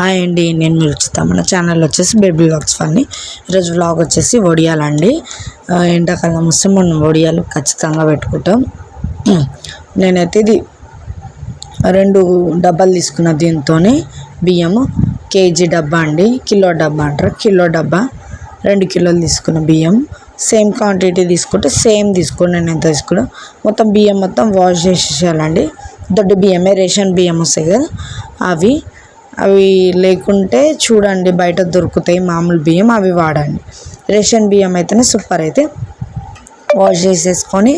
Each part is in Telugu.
హాయ్ అండి, నేను మీరు రుచిత. మన ఛానల్ వచ్చేసి బేబీ వ్లాగ్స్ ఫన్నీ. ఈరోజు వ్లాగ్ వచ్చేసి వడియాలండి. ఎండాకాలం వస్తే మనం వడియాలు ఖచ్చితంగా పెట్టుకుంటాం. నేనైతే ఇది 2 డబ్బాలు తీసుకున్న. దీంతో బియ్యము కేజీ డబ్బా అండి, కిలో డబ్బా అంటారు, కిలో డబ్బా 2 కిలోలు తీసుకున్న బియ్యం. సేమ్ క్వాంటిటీ తీసుకుంటే సేమ్ తీసుకోండి. నేను ఎంత తీసుకున్నా మొత్తం బియ్యం మొత్తం వాష్ చేసేయాలండి. దొడ్డు బియ్యమే, రేషన్ బియ్యం వస్తాయి కదా అవి లేకుంటే చూడండి బయట దొరుకుతాయి మామూలు బియ్యం, అవి వాడండి. రేషన్ బియ్యం అయితేనే సూపర్. అయితే వాష్ చేసేసుకొని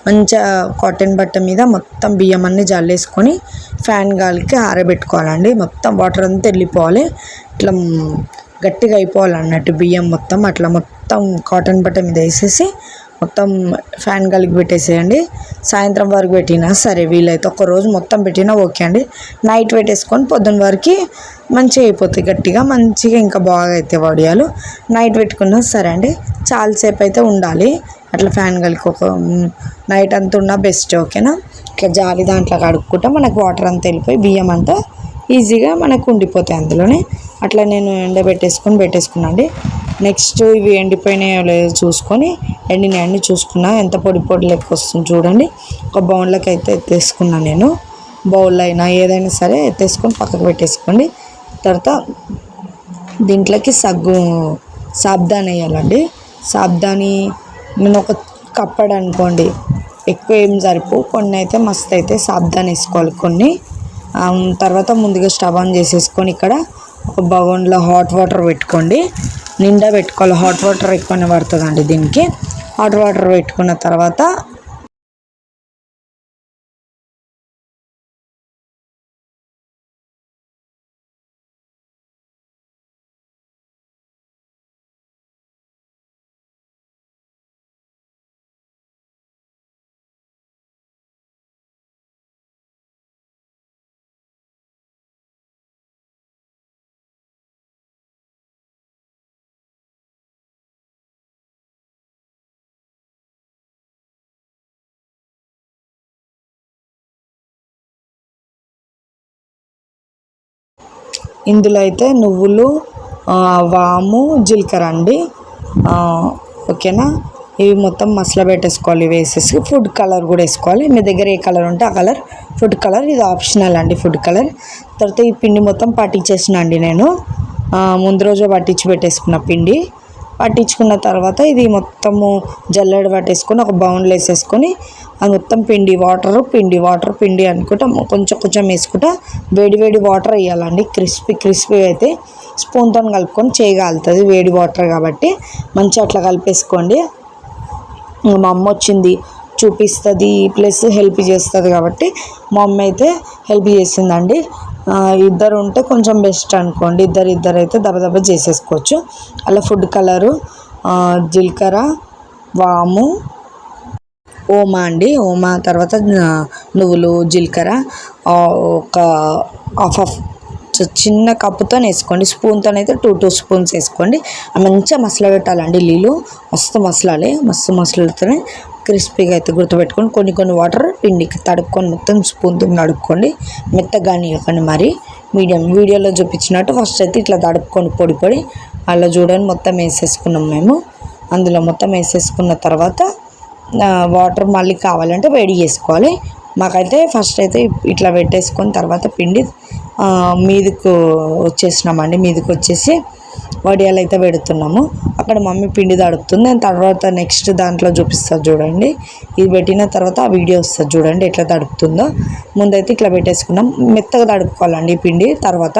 మంచిగా కాటన్ బట్ట మీద మొత్తం బియ్యం అన్నీ జల్లేసుకొని ఫ్యాన్ గాలికి ఆరబెట్టుకోవాలండి. మొత్తం వాటర్ అంతా వెళ్ళిపోవాలి, ఇట్లా గట్టిగా అయిపోవాలి అన్నట్టు బియ్యం మొత్తం. అట్లా మొత్తం కాటన్ బట్ట మీద వేసేసి మొత్తం ఫ్యాన్ గాలికి పెట్టేసేయండి. సాయంత్రం వరకు పెట్టినా సరే, వీలైతే ఒక్కరోజు మొత్తం పెట్టినా ఓకే అండి. నైట్ పెట్టేసుకొని పొద్దున్న వరకు మంచిగా అయిపోతాయి, గట్టిగా మంచిగా ఇంకా బాగా అయితే వడియాలు. నైట్ పెట్టుకున్నా సరే అండి, చాలాసేపు అయితే ఉండాలి అట్లా ఫ్యాన్ గాలికి. ఒక నైట్ అంతా ఉన్నా బెస్ట్, ఓకేనా. ఇట్లా జాలి దాంట్లో కడుక్కుంటే మనకు వాటర్ అంతా వెళ్ళిపోయి బియ్యం అంతా ఈజీగా మనకు ఉండిపోతాయి అందులోనే. అట్లా నేను పెట్టేసుకున్నా అండి. నెక్స్ట్ ఇవి ఎండిపోయినాయో లేదో చూసుకొని, ఎండినాయన్ని చూసుకున్నా ఎంత పొడి పొడి లెక్క వస్తుంది చూడండి. ఒక బౌల్లోకి అయితే ఎత్తేసుకున్నాను నేను. బౌల్ అయినా ఏదైనా సరే ఎత్తేసుకొని పక్కకు పెట్టేసుకోండి. తర్వాత దీంట్లోకి సాబ్దాని వేయాలండి. సాబ్దాని నేను ఒక కప్పడు అనుకోండి, ఎక్కువ ఏం సరిపో, కొన్ని అయితే మస్తు అయితే సాబ్దాని వేసుకోవాలి కొన్ని. తర్వాత ముందుగా స్టవ్ ఆన్ చేసేసుకొని ఇక్కడ ఒక బగోన్లో హాట్ వాటర్ పెట్టుకోండి. నిండా పెట్టుకోవాలి, హాట్ వాటర్ ఎక్కువనే పడుతుందండి దీనికి. హాట్ వాటర్ పెట్టుకున్న తర్వాత ఇందులో అయితే నువ్వులు, వాము, జీలకర్ర అండి, ఓకేనా. ఇవి మొత్తం మసాలా పెట్టేసుకోవాలి. వేసేసి ఫుడ్ కలర్ కూడా వేసుకోవాలి. మీ దగ్గర ఏ కలర్ ఉంటే ఆ కలర్, ఫుడ్ కలర్ ఇది ఆప్షనల్ అండి, ఫుడ్ కలర్. తర్వాత ఈ పిండి మొత్తం పట్టించేసిన అండి నేను. ముందు రోజు పట్టించి పెట్టేసుకున్న పిండి. పట్టించుకున్న తర్వాత ఇది మొత్తము జల్లెడ పట్టేసుకొని ఒక బౌన్లో వేసేసుకొని అది మొత్తం పిండి అనుకుంటా కొంచెం కొంచెం వేసుకుంటా వేడి వాటర్ వేయాలండి. క్రిస్పీ అయితే స్పూన్తో కలుపుకొని చేయగలుగుతుంది, వేడి వాటర్ కాబట్టి మంచిగా అట్లా కలిపేసుకోండి. మా అమ్మ వచ్చింది చూపిస్తుంది ప్లస్ హెల్ప్ చేస్తుంది కాబట్టి మా అమ్మ అయితే హెల్ప్ చేసిందండి. ఇద్దరు ఉంటే కొంచెం బెస్ట్ అనుకోండి, ఇద్దరు అయితే దబదబ చేసేసుకోవచ్చు. అలా ఫుడ్ కలరు, జీలకర్ర, వాము, ఓమా అండి, ఓమా తర్వాత నువ్వులు, జీలకర్ర ఒక హాఫ్ చిన్న కప్పుతో వేసుకోండి. స్పూన్తో అయితే 2 స్పూన్స్ వేసుకోండి. మంచిగా మసాలా పెట్టాలండి. నీళ్ళు మస్తు మసాలాతోనే క్రిస్పీగా అయితే గుర్తుపెట్టుకొని కొన్ని వాటర్ పిండికి తడుక్కొని మొత్తం స్పూన్తో నడుపుకోండి. మెత్తగా ఇవ్వకండి మరి, మీడియం. వీడియోలో చూపించినట్టు ఫస్ట్ అయితే ఇట్లా తడుపుకొని పొడి అలా చూడండి. మొత్తం వేసేసుకున్నాం మేము. అందులో మొత్తం వేసేసుకున్న తర్వాత వాటర్ మళ్ళీ కావాలంటే వేడి చేసుకోవాలి. మాకైతే ఫస్ట్ అయితే ఇట్లా పెట్టేసుకొని తర్వాత పిండి మీదకు వచ్చేసినామండి. మీదకి వచ్చేసి వడియాలు అయితే పెడుతున్నాము. అక్కడ మమ్మీ పిండి తడుపుతుంది. నేను తర్వాత నెక్స్ట్ దాంట్లో చూపిస్తాను చూడండి. ఇది పెట్టిన తర్వాత ఆ వీడియో వస్తుంది చూడండి ఎట్లా తడుపుతుందో. ముందైతే ఇట్లా పెట్టేసుకున్నాం. మెత్తగా తడుపుకోవాలండి ఈ పిండి. తర్వాత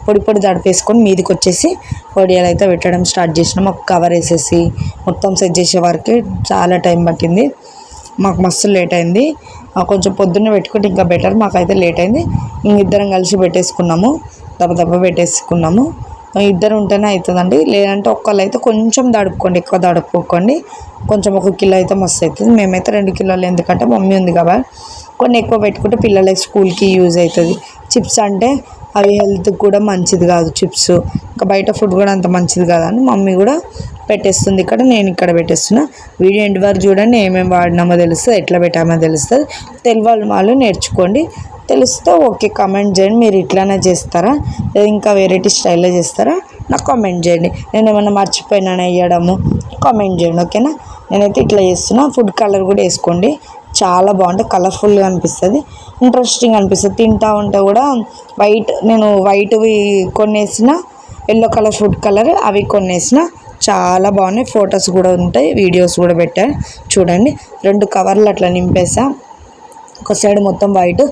పొడి తడిపేసుకొని మీదకి వచ్చేసి వడియాలు అయితే పెట్టడం స్టార్ట్ చేసినాం. ఒక కవర్ వేసేసి మొత్తం సెట్ చేసే వరకు చాలా టైం పట్టింది. మాకు మస్తు లేట్ అయింది. కొంచెం పొద్దున్నే పెట్టుకుంటే ఇంకా బెటర్. మాకైతే లేట్ అయింది. ఇద్దరం కలిసి పెట్టేసుకున్నాము, దెబ్బ పెట్టేసుకున్నాము. ఇద్దరు ఉంటేనే అవుతుందండి, లేదంటే ఒక్కళ్ళు అయితే కొంచెం తడుపుకోండి, ఎక్కువ తడుపుకోకండి. కొంచెం 1 కిలో అయితే మస్తు అవుతుంది. మేమైతే 2 కిలోలు, ఎందుకంటే మమ్మీ ఉంది కాబట్టి కొన్ని ఎక్కువ పెట్టుకుంటే పిల్లలకి స్కూల్కి యూజ్ అవుతుంది. చిప్స్ అంటే అవి హెల్త్కి కూడా మంచిది కాదు చిప్స్, ఇంకా బయట ఫుడ్ కూడా అంత మంచిది కాదని మమ్మీ కూడా పెట్టేస్తుంది ఇక్కడ, నేను ఇక్కడ పెట్టేస్తున్నా. వీడియో ఎండ్ వరకు చూడండి, ఏమేమి వాడినామో తెలుస్తుంది, ఎట్లా పెట్టామో తెలుస్తుంది. తెలియని వాళ్ళు నేర్చుకోండి. తెలిస్తే ఓకే కామెంట్ చేయండి. మీరు ఇట్లానే చేస్తారా లేదా ఇంకా వెరైటీ స్టైల్లో చేస్తారా నాకు కామెంట్ చేయండి. నేను ఏమైనా మర్చిపోయినా వేయడము కామెంట్ చేయండి. ఓకేనా, నేనైతే ఇట్లా చేస్తున్నా. ఫుడ్ కలర్ కూడా వేసుకోండి, చాలా బాగుంటుంది, కలర్ఫుల్గా అనిపిస్తుంది, ఇంట్రెస్టింగ్ అనిపిస్తుంది. తింటా ఉంటే కూడా నేను వైట్వి కొన్ని వేసిన, ఎల్లో కలర్ ఫుడ్ కలర్ అవి కొన్ని వేసిన, చాలా బాగున్నాయి. ఫొటోస్ కూడా ఉంటాయి, వీడియోస్ కూడా పెట్టాను చూడండి. 2 కవర్లు అట్లా నింపేసా. ఒక సైడ్ మొత్తం వైట్,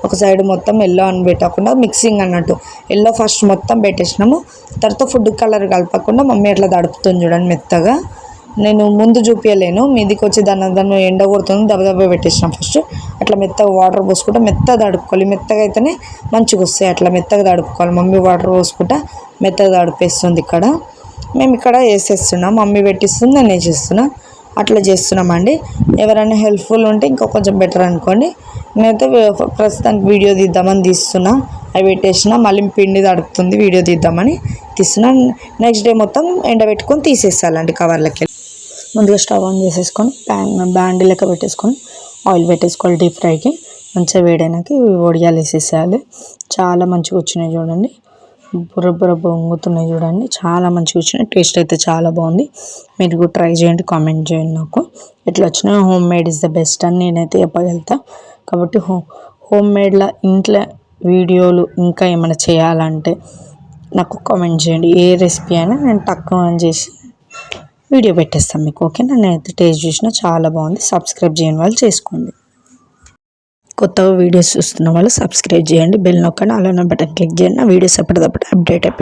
ఒక సైడ్ మొత్తం ఎల్లో అని పెట్టకుండా మిక్సింగ్ అన్నట్టు. ఎల్లో ఫస్ట్ మొత్తం పెట్టేసినాము, తర్వాత ఫుడ్ కలర్ కలపకుండా మమ్మీ అట్లా తడుపుతుంది చూడండి మెత్తగా. నేను ముందు చూపించలేను, మీదికి వచ్చి దాన్ని ఎండ కొడుతుంది, దెబ్బ పెట్టేసినాం. ఫస్ట్ అట్లా మెత్తగా వాటర్ పోసుకుంటా మెత్తగా తడుపుకోవాలి. మెత్తగా అయితేనే మంచిగా వస్తాయి, అట్లా మెత్తగా తడుపుకోవాలి. మమ్మీ వాటర్ పోసుకుంటా మెత్తగా తడిపేస్తుంది. మేము ఇక్కడ వేసేస్తున్నాం, మమ్మీ పెట్టిస్తుంది, నేను వేసేస్తున్నా. అట్లా చేస్తున్నామండి. ఎవరైనా హెల్ప్ఫుల్ ఉంటే ఇంకా కొంచెం బెటర్ అనుకోండి. నేనైతే ప్రస్తుతానికి వీడియో తీద్దామని తీస్తున్నా. అవి పెట్టేసిన, మళ్ళీ పిండి తడుపుతుంది, వీడియో తీద్దామని తీస్తున్నా. నెక్స్ట్ డే మొత్తం ఎండబెట్టుకొని తీసేసాలండి కవర్లకి. ముందుగా స్టవ్ ఆన్ చేసేసుకొని బ్యాండ్ లెక్క పెట్టేసుకొని ఆయిల్ పెట్టేసుకోవాలి డీప్ ఫ్రైకి. మంచిగా వేడైనాక వడియాలు వేసేసేయాలి. చాలా మంచిగా వచ్చినాయి చూడండి, బుర్ర పొంగుతున్నాయి చూడండి, చాలా మంచిగా వచ్చినాయి. టేస్ట్ అయితే చాలా బాగుంది. మీరు కూడా ట్రై చేయండి, కామెంట్ చేయండి నాకు ఎట్లా వచ్చినాయి. Home made is the best అని నేనైతే చెప్పగలుగుతా. కాబట్టి హోమ్ మేడ్లో ఇంట్లో వీడియోలు ఇంకా ఏమైనా చేయాలంటే నాకు కామెంట్ చేయండి. ఏ రెసిపీ అయినా నేను తక్కువ చేసి వీడియో పెట్టేస్తాను మీకు. ఓకేనా, నేనైతే టేస్ట్ చూసినా చాలా బాగుంది. సబ్స్క్రైబ్ చేయని వాళ్ళు చేసుకోండి. కొత్తగా వీడియోస్ చూస్తున్న వాళ్ళు సబ్స్క్రైబ్ చేయండి, బెల్ నొక్కండి, అలానే బటన్ క్లిక్ చేయండి. నా వీడియోస్ ఎప్పటికప్పుడు అప్డేట్ అయిపోయి